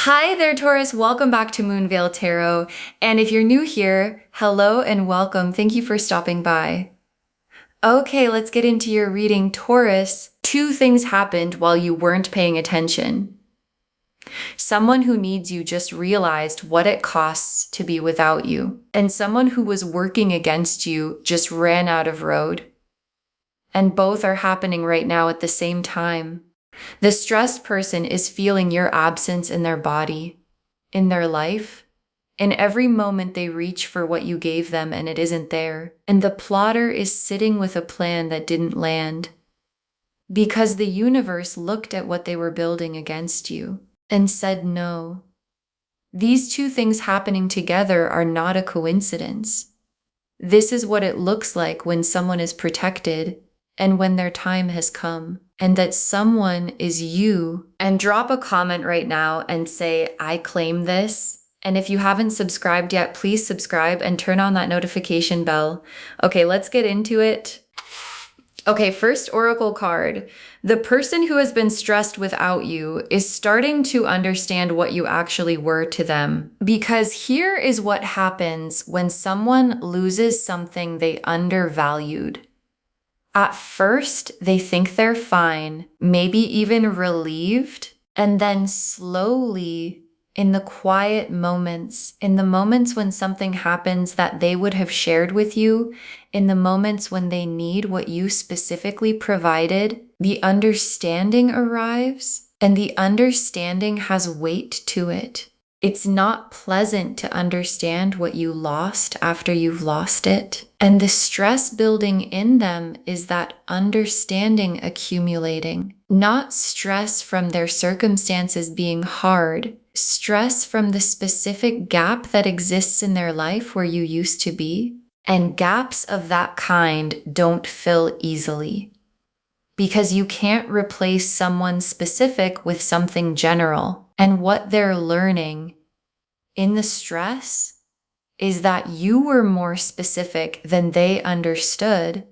Hi there, Taurus. Welcome back to Moonveil Tarot. And if you're new here, hello and welcome. Thank you for stopping by. Okay, let's get into your reading, Taurus. Two things happened while you weren't paying attention. Someone who needs you just realized what it costs to be without you. And someone who was working against you just ran out of road. And both are happening right now at the same time. The stressed person is feeling your absence in their body, in their life, in every moment they reach for what you gave them and it isn't there. And the plotter is sitting with a plan that didn't land because the universe looked at what they were building against you and said no. These two things happening together are not a coincidence. This is what it looks like when someone is protected and when their time has come. And that someone is you. And drop a comment right now and say, I claim this. And if you haven't subscribed yet, please subscribe and turn on that notification bell. Okay, let's get into it. Okay, first oracle card. The person who has been stressed without you is starting to understand what you actually were to them. Because here is what happens when someone loses something they undervalued. At first, they think they're fine, maybe even relieved, and then slowly, in the quiet moments, in the moments when something happens that they would have shared with you, in the moments when they need what you specifically provided, the understanding arrives, and the understanding has weight to it. It's not pleasant to understand what you lost after you've lost it. And the stress building in them is that understanding accumulating, not stress from their circumstances being hard, stress from the specific gap that exists in their life where you used to be. And gaps of that kind don't fill easily because you can't replace someone specific with something general. And what they're learning in the stress is that you were more specific than they understood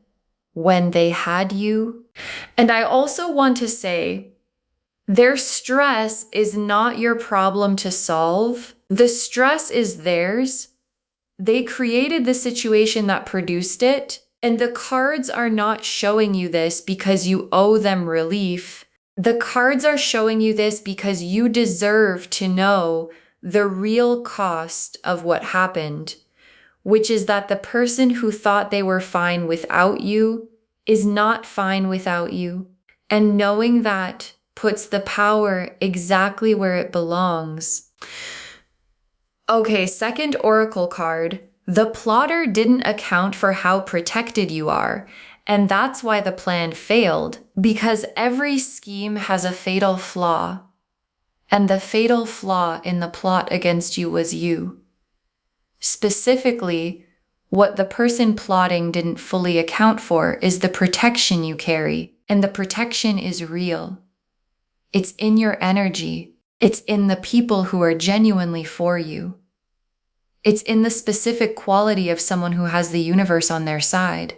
when they had you. And I also want to say, their stress is not your problem to solve. The stress is theirs. They created the situation that produced it. And the cards are not showing you this because you owe them relief. The cards are showing you this because you deserve to know the real cost of what happened, which is that the person who thought they were fine without you is not fine without you. And knowing that puts the power exactly where it belongs. Okay, second oracle card. The plotter didn't account for how protected you are. And that's why the plan failed, because every scheme has a fatal flaw. And the fatal flaw in the plot against you was you. Specifically, what the person plotting didn't fully account for is the protection you carry. And the protection is real. It's in your energy. It's in the people who are genuinely for you. It's in the specific quality of someone who has the universe on their side.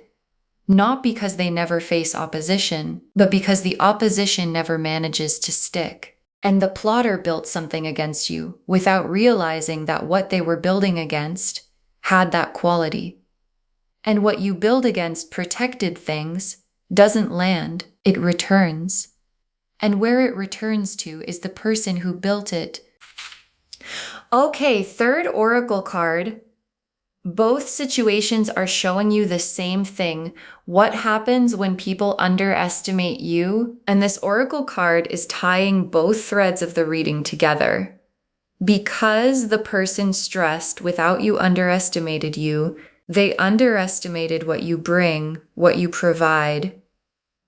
Not because they never face opposition, but because the opposition never manages to stick. And the plotter built something against you without realizing that what they were building against had that quality. And what you build against protected things doesn't land, it returns. And where it returns to is the person who built it. Okay, third oracle card. Both situations are showing you the same thing. What happens when people underestimate you? And this oracle card is tying both threads of the reading together. Because the person stressed without you underestimated you, they underestimated what you bring, what you provide,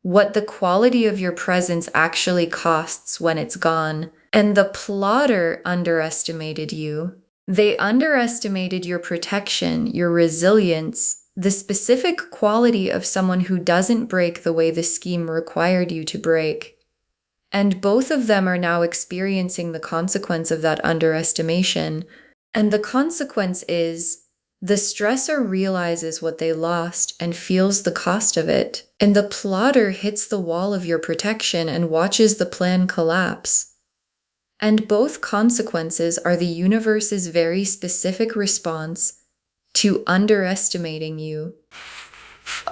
what the quality of your presence actually costs when it's gone. And the plotter underestimated you. They underestimated your protection, your resilience, the specific quality of someone who doesn't break the way the scheme required you to break. And both of them are now experiencing the consequence of that underestimation. And the consequence is the stressor realizes what they lost and feels the cost of it. And the plotter hits the wall of your protection and watches the plan collapse. And both consequences are the universe's very specific response to underestimating you.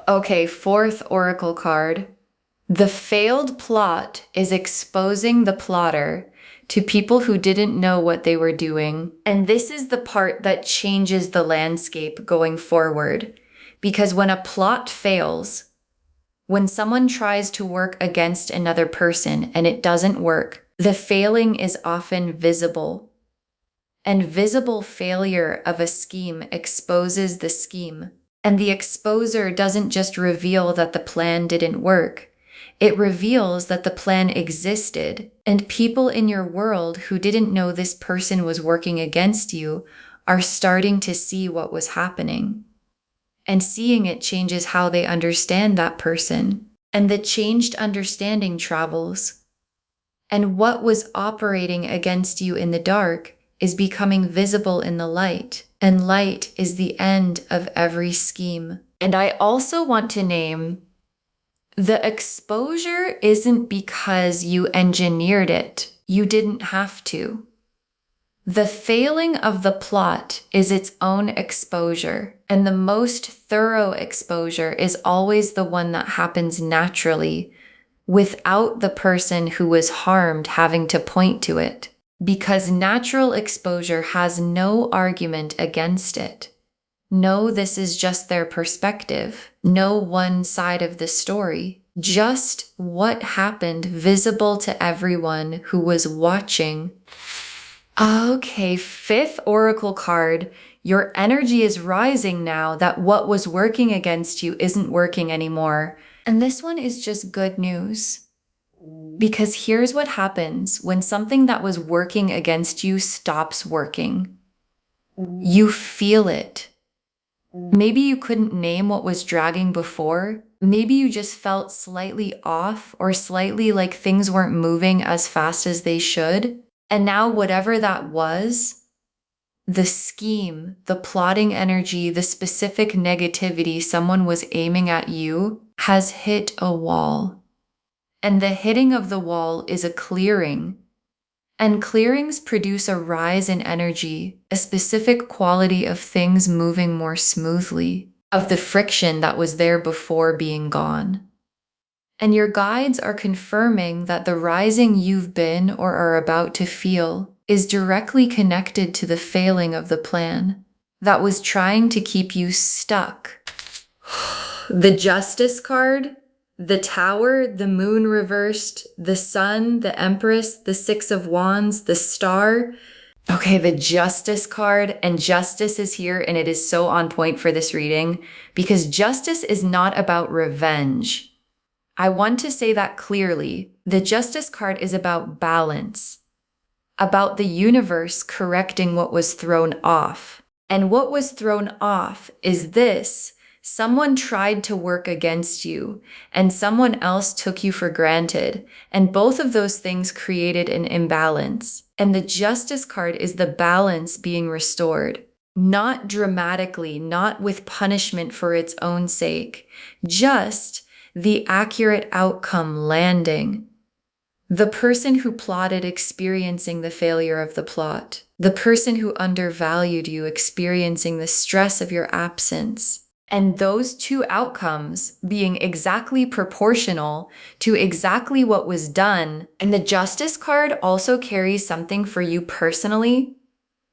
Okay, fourth oracle card. The failed plot is exposing the plotter to people who didn't know what they were doing. And this is the part that changes the landscape going forward. Because when a plot fails, when someone tries to work against another person and it doesn't work, the failing is often visible. And visible failure of a scheme exposes the scheme. And the exposure doesn't just reveal that the plan didn't work. It reveals that the plan existed, and people in your world who didn't know this person was working against you are starting to see what was happening. And seeing it changes how they understand that person. And the changed understanding travels. And what was operating against you in the dark is becoming visible in the light. And light is the end of every scheme. And I also want to name, the exposure isn't because you engineered it. You didn't have to. The failing of the plot is its own exposure, and the most thorough exposure is always the one that happens naturally, without the person who was harmed having to point to it, because natural exposure has no argument against it. No, this is just their perspective. No one side of the story. Just what happened, visible to everyone who was watching. Okay, fifth oracle card. Your energy is rising now that what was working against you isn't working anymore. And this one is just good news. Because here's what happens when something that was working against you stops working. You feel it. Maybe you couldn't name what was dragging before. Maybe you just felt slightly off or slightly like things weren't moving as fast as they should. And now whatever that was, the scheme, the plotting energy, the specific negativity someone was aiming at you has hit a wall. And the hitting of the wall is a clearing. And clearings produce a rise in energy, a specific quality of things moving more smoothly, of the friction that was there before being gone. And your guides are confirming that the rising you've been or are about to feel is directly connected to the failing of the plan that was trying to keep you stuck. The Justice card, the Tower, the Moon reversed, the Sun, the Empress, the Six of Wands, the Star. Okay, the Justice card, and Justice is here, and it is so on point for this reading because Justice is not about revenge. I want to say that clearly. The Justice card is about balance, about the universe correcting what was thrown off. And what was thrown off is this. Someone tried to work against you, and someone else took you for granted, and both of those things created an imbalance. And the Justice card is the balance being restored, not dramatically, not with punishment for its own sake, just the accurate outcome landing. The person who plotted experiencing the failure of the plot, the person who undervalued you experiencing the stress of your absence. And those two outcomes being exactly proportional to exactly what was done. And the Justice card also carries something for you personally,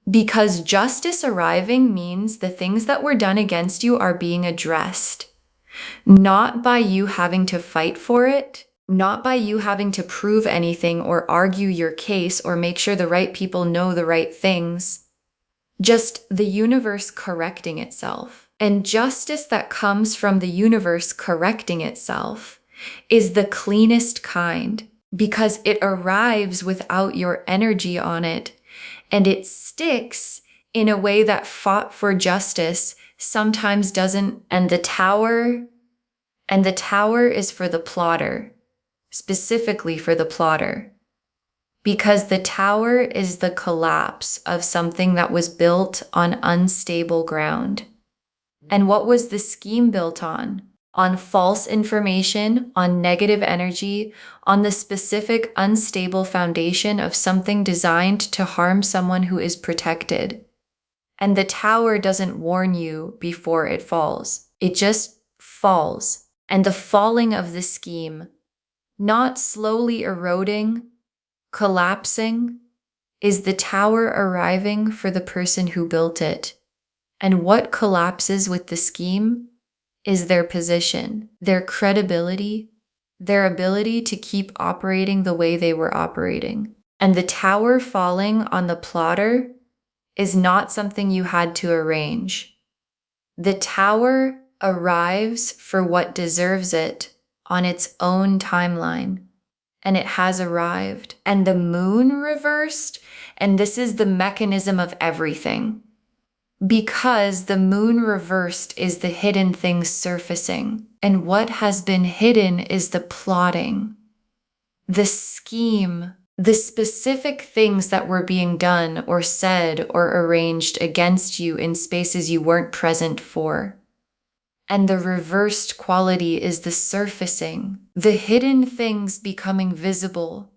because justice arriving means the things that were done against you are being addressed. Not by you having to fight for it, not by you having to prove anything or argue your case or make sure the right people know the right things. Just the universe correcting itself. And justice that comes from the universe correcting itself is the cleanest kind because it arrives without your energy on it, and it sticks in a way that fought for justice sometimes doesn't. And the Tower is for the plotter, specifically for the plotter, because the Tower is the collapse of something that was built on unstable ground. And what was the scheme built on? on false information, on negative energy, on the specific unstable foundation of something designed to harm someone who is protected. And the tower doesn't warn you before it falls. It just falls. And the falling of the scheme, not slowly eroding, collapsing, is the tower arriving for the person who built it. And what collapses with the scheme is their position, their credibility, their ability to keep operating the way they were operating. And the tower falling on the plotter is not something you had to arrange. The tower arrives for what deserves it on its own timeline. And it has arrived. And the moon reversed, and this is the mechanism of everything. Because the moon reversed is the hidden thing surfacing. And what has been hidden is the plotting, the scheme, the specific things that were being done or said or arranged against you in spaces you weren't present for. And the reversed quality is the surfacing, the hidden things becoming visible,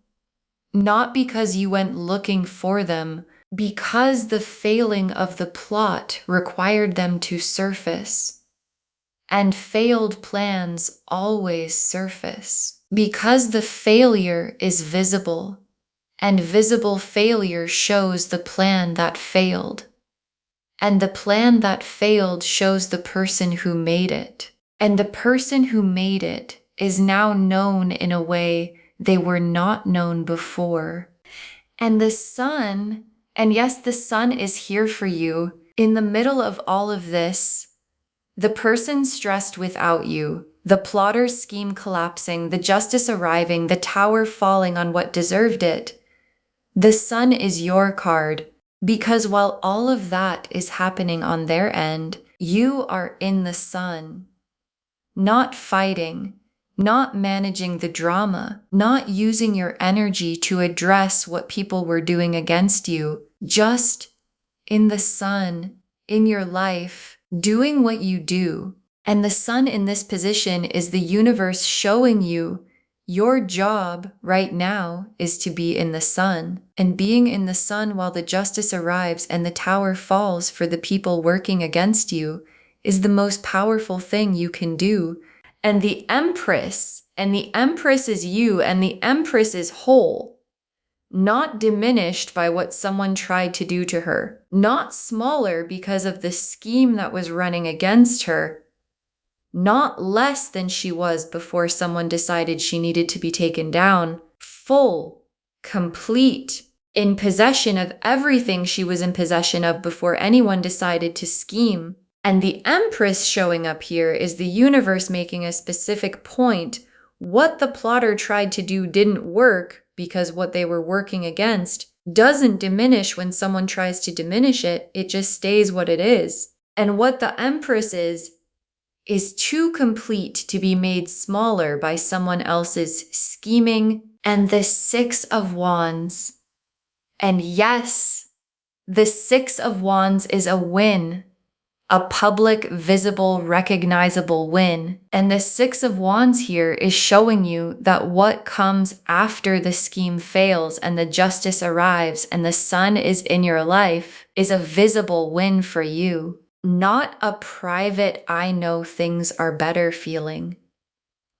not because you went looking for them, because the failing of the plot required them to surface. And failed plans always surface, because the failure is visible, and visible failure shows the plan that failed. And the plan that failed shows the person who made it. And the person who made it is now known in a way they were not known before. And the sun, and yes, the sun is here for you. In the middle of all of this, the person stressed without you, the plotter's scheme collapsing, the justice arriving, the tower falling on what deserved it. The sun is your card. Because while all of that is happening on their end, you are in the sun, not fighting, not managing the drama, not using your energy to address what people were doing against you, just in the sun, in your life, doing what you do. And the sun in this position is the universe showing you your job right now is to be in the sun, and being in the sun while the justice arrives and the tower falls for the people working against you is the most powerful thing you can do. And the Empress is you, and the Empress is whole, not diminished by what someone tried to do to her, not smaller because of the scheme that was running against her, not less than she was before someone decided she needed to be taken down, full, complete, in possession of everything she was in possession of before anyone decided to scheme. And the Empress showing up here is the universe making a specific point. What the plotter tried to do didn't work because what they were working against doesn't diminish when someone tries to diminish it. It just stays what it is. And what the Empress is too complete to be made smaller by someone else's scheming. And the Six of Wands. And yes, the Six of Wands is a win, a public, visible, recognizable win. And the Six of Wands here is showing you that what comes after the scheme fails and the justice arrives and the sun is in your life is a visible win for you. Not a private, I know things are better feeling.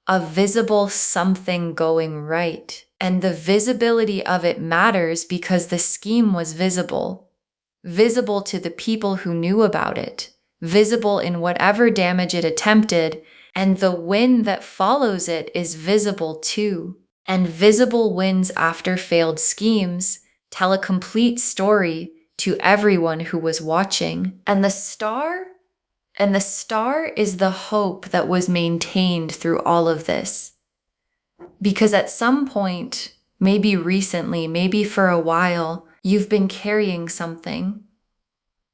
A visible something going right. And the visibility of it matters because the scheme was visible. Visible to the people who knew about it. Visible in whatever damage it attempted. And the win that follows it is visible too. And visible wins after failed schemes tell a complete story to everyone who was watching. And the star is the hope that was maintained through all of this. Because at some point, maybe recently, maybe for a while, you've been carrying something.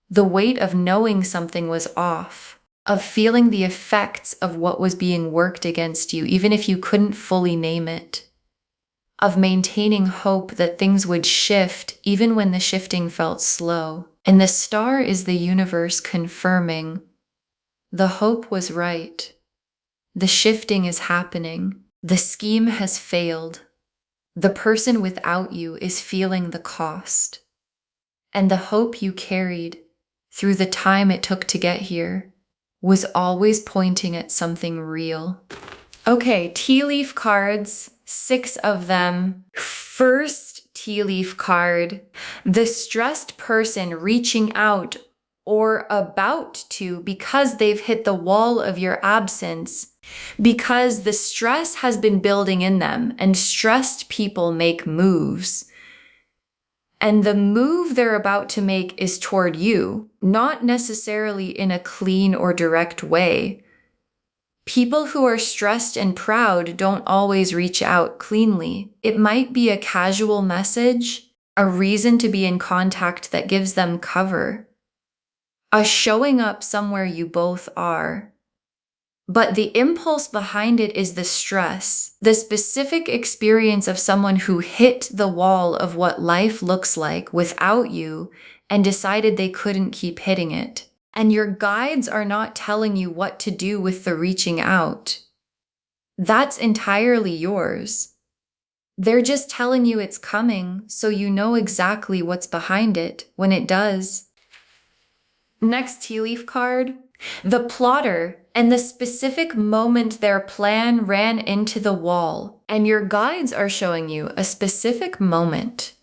The weight of knowing something was off, of feeling the effects of what was being worked against you, even if you couldn't fully name it. Of maintaining hope that things would shift even when the shifting felt slow. And the star is the universe confirming the hope was right. The shifting is happening. The scheme has failed. The person without you is feeling the cost. And the hope you carried through the time it took to get here was always pointing at something real. Okay, tea leaf cards, 6 of them. First tea leaf card, the stressed person reaching out or about to because they've hit the wall of your absence, because the stress has been building in them, and stressed people make moves. And the move they're about to make is toward you, not necessarily in a clean or direct way. People who are stressed and proud don't always reach out cleanly. It might be a casual message, a reason to be in contact that gives them cover, a showing up somewhere you both are. But the impulse behind it is the stress, the specific experience of someone who hit the wall of what life looks like without you and decided they couldn't keep hitting it. And your guides are not telling you what to do with the reaching out. That's entirely yours. They're just telling you it's coming so you know exactly what's behind it when it does. Next tea leaf card, the plotter and the specific moment their plan ran into the wall. And your guides are showing you a specific moment.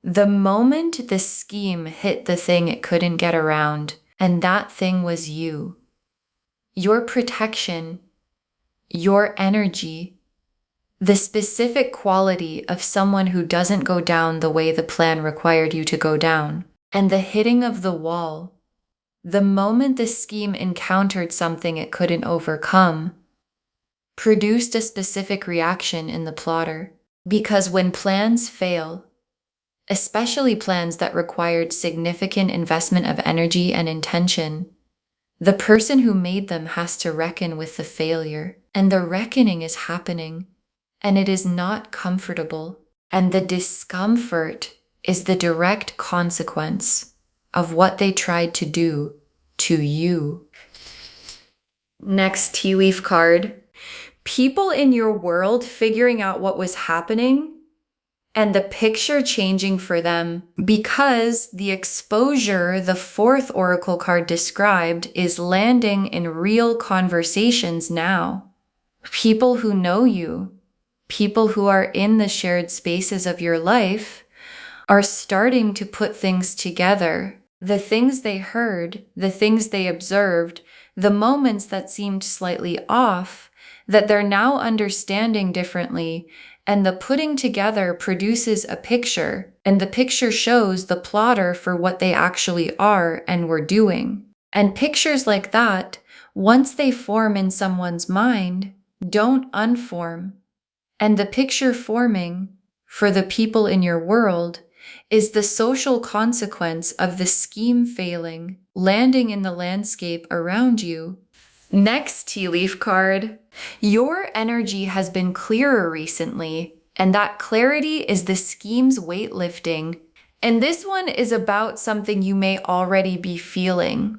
The moment the scheme hit the thing it couldn't get around. And that thing was you. Your protection, your energy, the specific quality of someone who doesn't go down the way the plan required you to go down. And the hitting of the wall, the moment the scheme encountered something it couldn't overcome, produced a specific reaction in the plotter. Because when plans fail, especially plans that required significant investment of energy and intention, the person who made them has to reckon with the failure. And the reckoning is happening, and it is not comfortable. And the discomfort is the direct consequence of what they tried to do to you. Next tea leaf card, people in your world figuring out what was happening and the picture changing for them because the exposure the 4th oracle card described is landing in real conversations now. People who know you, people who are in the shared spaces of your life, are starting to put things together. The things they heard, the things they observed, the moments that seemed slightly off, that they're now understanding differently. And the putting together produces a picture, and the picture shows the plotter for what they actually are and were doing. And pictures like that, once they form in someone's mind, don't unform. And the picture forming for the people in your world is the social consequence of the scheme failing, landing in the landscape around you. Next tea leaf card, your energy has been clearer recently, and that clarity is the scheme's weightlifting. And this one is about something you may already be feeling.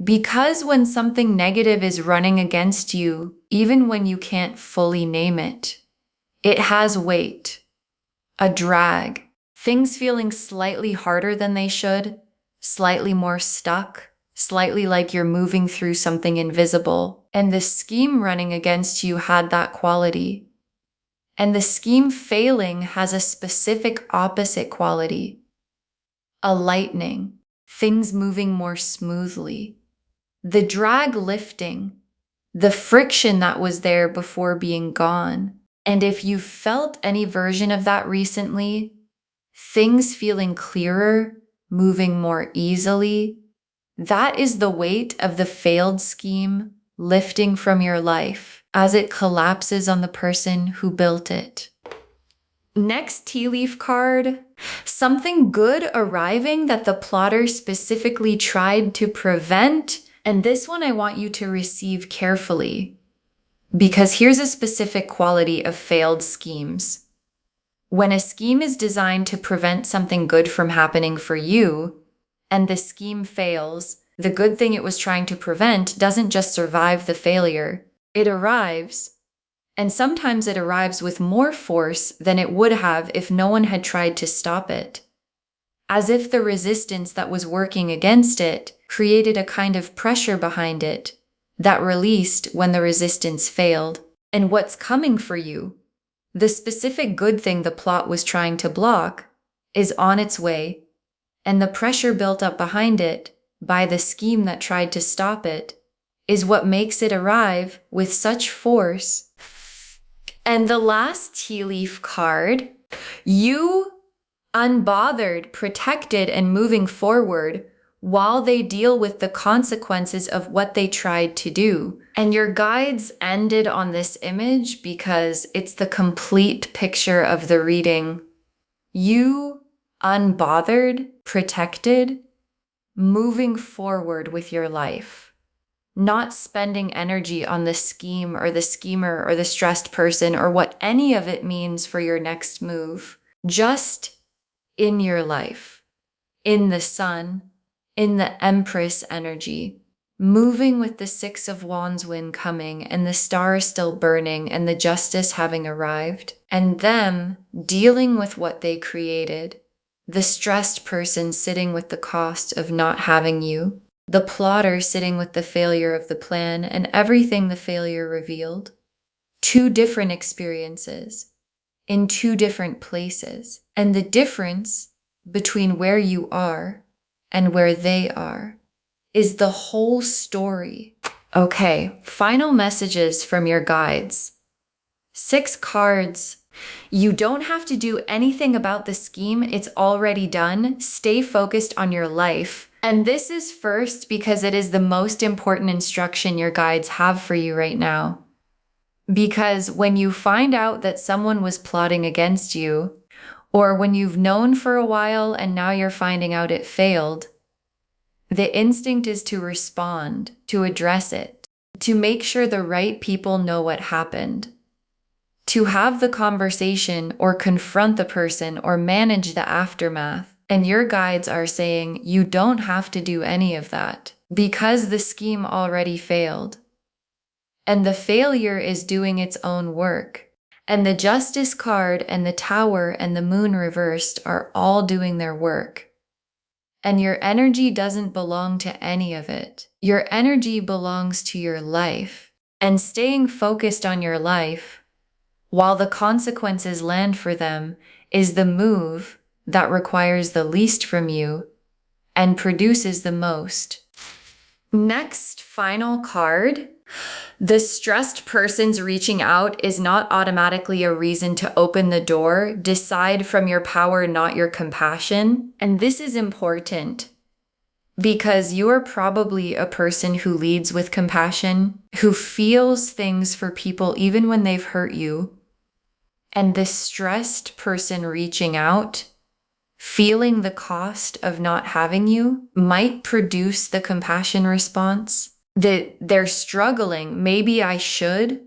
Because when something negative is running against you, even when you can't fully name it, it has weight, a drag, things feeling slightly harder than they should, slightly more stuck, slightly like you're moving through something invisible. And the scheme running against you had that quality. And the scheme failing has a specific opposite quality. A lightening, things moving more smoothly. The drag lifting, the friction that was there before being gone. And if you felt any version of that recently, things feeling clearer, moving more easily, that is the weight of the failed scheme lifting from your life as it collapses on the person who built it. Next tea leaf card, something good arriving that the plotter specifically tried to prevent. And this one I want you to receive carefully, because here's a specific quality of failed schemes. When a scheme is designed to prevent something good from happening for you, and the scheme fails, the good thing it was trying to prevent doesn't just survive the failure. It arrives, and sometimes it arrives with more force than it would have if no one had tried to stop it. As if the resistance that was working against it created a kind of pressure behind it that released when the resistance failed. And what's coming for you, the specific good thing the plot was trying to block, is on its way, and the pressure built up behind it by the scheme that tried to stop it is what makes it arrive with such force. And the last tea leaf card, you unbothered, protected, and moving forward while they deal with the consequences of what they tried to do. And your guides ended on this image because it's the complete picture of the reading. You unbothered, protected, moving forward with your life, not spending energy on the scheme or the schemer or the stressed person or what any of it means for your next move. Just in your life, in the sun, in the Empress energy, moving with the Six of Wands wind coming and the star still burning and the justice having arrived, and them dealing with what they created, the stressed person sitting with the cost of not having you, the plotter sitting with the failure of the plan and everything the failure revealed. Two different experiences in two different places, and the difference between where you are and where they are is the whole story. Okay, final messages from your guides. 6 cards. You don't have to do anything about the scheme. It's already done. Stay focused on your life. And this is first because it is the most important instruction your guides have for you right now. Because when you find out that someone was plotting against you, or when you've known for a while and now you're finding out it failed, the instinct is to respond, to address it, to make sure the right people know what happened, to have the conversation or confront the person or manage the aftermath. And your guides are saying you don't have to do any of that because the scheme already failed. And the failure is doing its own work. And the Justice card and the Tower and the Moon reversed are all doing their work. And your energy doesn't belong to any of it. Your energy belongs to your life. And staying focused on your life, while the consequences land for them, is the move that requires the least from you and produces the most. Next, final card. The stressed person's reaching out is not automatically a reason to open the door. Decide from your power, not your compassion. And this is important because you are probably a person who leads with compassion, who feels things for people even when they've hurt you. And the stressed person reaching out, feeling the cost of not having you, might produce the compassion response. That they're struggling, maybe I should,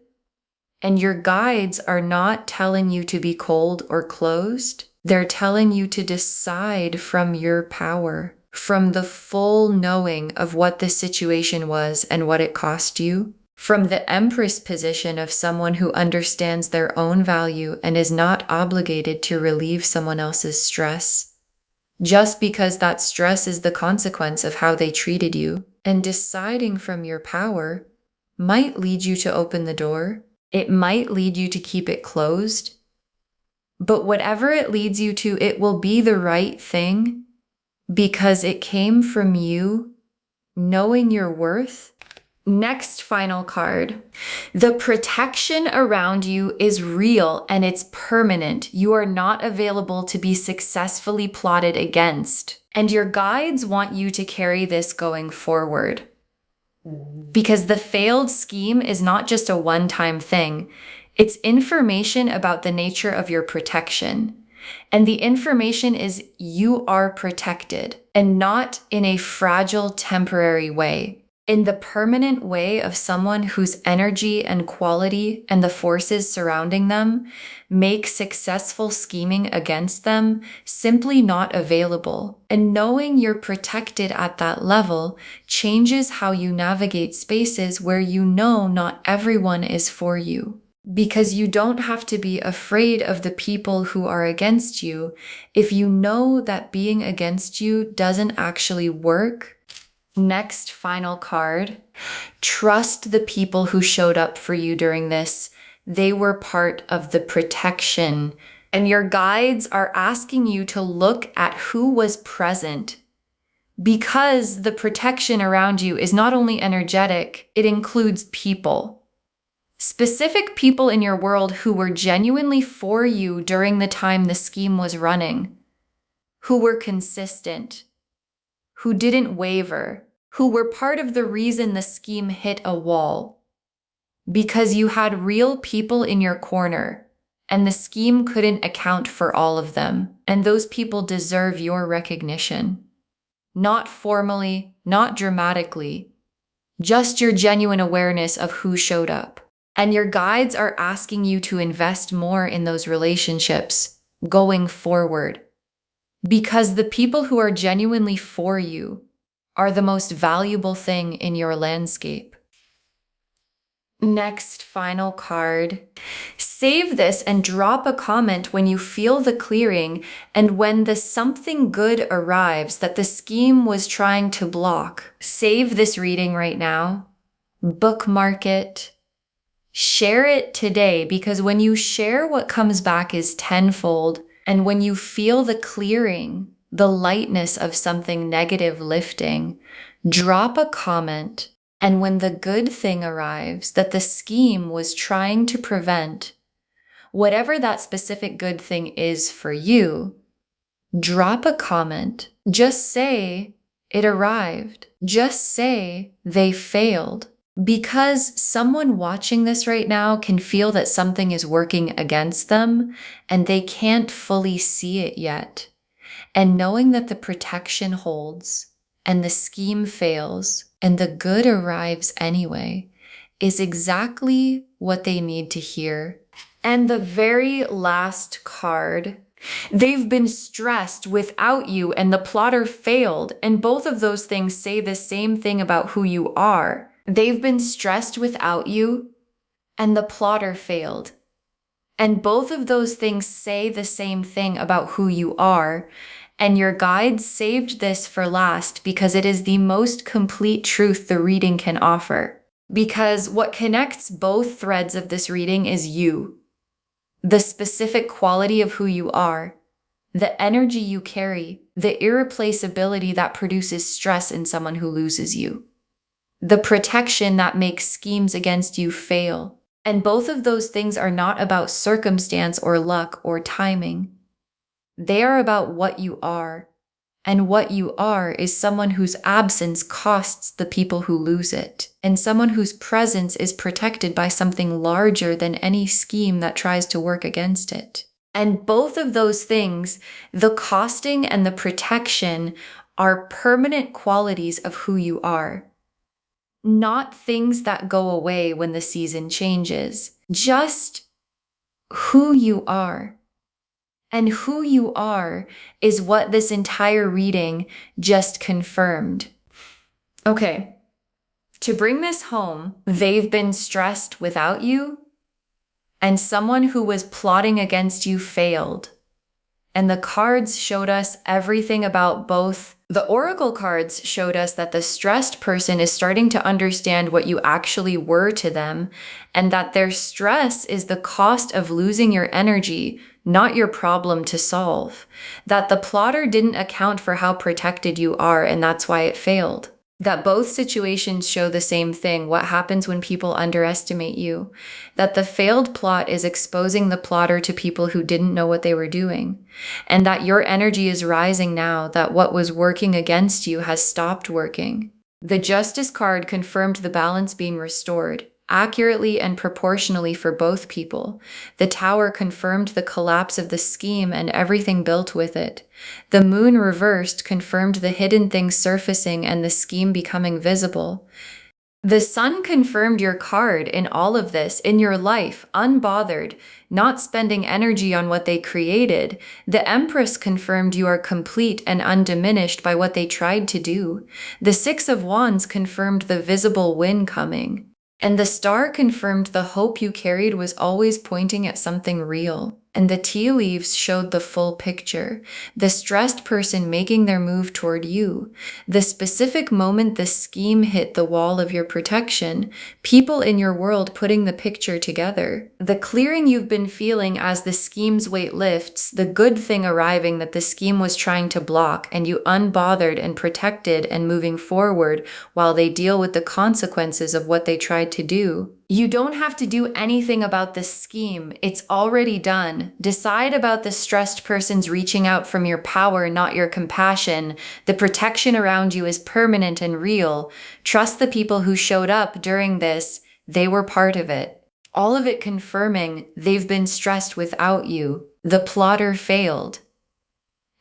and your guides are not telling you to be cold or closed. They're telling you to decide from your power, from the full knowing of what the situation was and what it cost you, from the Empress position of someone who understands their own value and is not obligated to relieve someone else's stress, just because that stress is the consequence of how they treated you. And deciding from your power might lead you to open the door. It might lead you to keep it closed. But whatever it leads you to, it will be the right thing because it came from you knowing your worth. Next final card. The protection around you is real and it's permanent. You are not available to be successfully plotted against. And your guides want you to carry this going forward. Because the failed scheme is not just a one-time thing. It's information about the nature of your protection. And the information is you are protected and not in a fragile, temporary way. in the permanent way of someone whose energy and quality and the forces surrounding them make successful scheming against them simply not available. And knowing you're protected at that level changes how you navigate spaces where you know not everyone is for you. Because you don't have to be afraid of the people who are against you if you know that being against you doesn't actually work. Next, final card. Trust the people who showed up for you during this. They were part of the protection. And your guides are asking you to look at who was present. Because the protection around you is not only energetic, it includes people. Specific people in your world who were genuinely for you during the time the scheme was running. Who were consistent. Who didn't waver. Who were part of the reason the scheme hit a wall. Because you had real people in your corner, and the scheme couldn't account for all of them, and those people deserve your recognition. Not formally, not dramatically, just your genuine awareness of who showed up. And your guides are asking you to invest more in those relationships going forward. Because the people who are genuinely for you are the most valuable thing in your landscape. Next, final card. Save this and drop a comment when you feel the clearing and when the something good arrives that the scheme was trying to block. Save this reading right now. Bookmark it. Share it today, because when you share, what comes back is tenfold. And when you feel the clearing, the lightness of something negative lifting, drop a comment. And when the good thing arrives that the scheme was trying to prevent, whatever that specific good thing is for you, drop a comment. Just say it arrived. Just say they failed. Because someone watching this right now can feel that something is working against them and they can't fully see it yet. And knowing that the protection holds and the scheme fails and the good arrives anyway is exactly what they need to hear. And the very last card, they've been stressed without you and the plotter failed. And both of those things say the same thing about who you are. They've been stressed without you and the plotter failed. And both of those things say the same thing about who you are. And your guides saved this for last because it is the most complete truth the reading can offer. Because what connects both threads of this reading is you. The specific quality of who you are. The energy you carry. The irreplaceability that produces stress in someone who loses you. The protection that makes schemes against you fail. And both of those things are not about circumstance or luck or timing. They are about what you are. And what you are is someone whose absence costs the people who lose it. And someone whose presence is protected by something larger than any scheme that tries to work against it. And both of those things, the costing and the protection, are permanent qualities of who you are. Not things that go away when the season changes. Just who you are. And who you are is what this entire reading just confirmed. Okay, to bring this home, they've been stressed without you, and someone who was plotting against you failed. And the cards showed us everything about both. The oracle cards showed us that the stressed person is starting to understand what you actually were to them, and that their stress is the cost of losing your energy, not your problem to solve. That the plotter didn't account for how protected you are, and that's why it failed. That both situations show the same thing, what happens when people underestimate you. That the failed plot is exposing the plotter to people who didn't know what they were doing. And that your energy is rising now, that what was working against you has stopped working. The Justice card confirmed the balance being restored, accurately and proportionally for both people. The Tower confirmed the collapse of the scheme and everything built with it. The Moon reversed confirmed the hidden things surfacing and the scheme becoming visible. The sun confirmed your card in all of this, in your life, unbothered, not spending energy on what they created. The Empress confirmed you are complete and undiminished by what they tried to do. The Six of Wands confirmed the visible win coming. And the Star confirmed the hope you carried was always pointing at something real. And the tea leaves showed the full picture. The stressed person making their move toward you. The specific moment the scheme hit the wall of your protection. People in your world putting the picture together. The clearing you've been feeling as the scheme's weight lifts. The good thing arriving that the scheme was trying to block, and you unbothered and protected and moving forward while they deal with the consequences of what they tried to do. You don't have to do anything about this scheme. It's already done. Decide about the stressed person's reaching out from your power, not your compassion. The protection around you is permanent and real. Trust the people who showed up during this. They were part of it. All of it confirming they've been stressed without you. The plotter failed.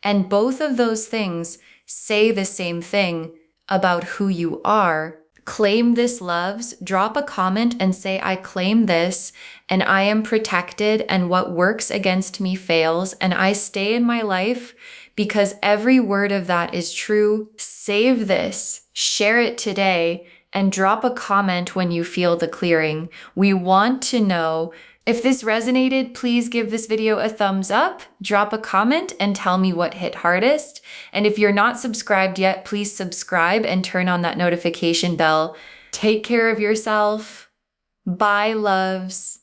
And both of those things say the same thing about who you are. Claim this, loves. Drop a comment and say, I claim this, and I am protected, and what works against me fails, and I stay in my life because every word of that is true. Save this, share it today, and drop a comment when you feel the clearing. We want to know. If this resonated, please give this video a thumbs up, drop a comment, and tell me what hit hardest. And if you're not subscribed yet, please subscribe and turn on that notification bell. Take care of yourself. Bye, loves.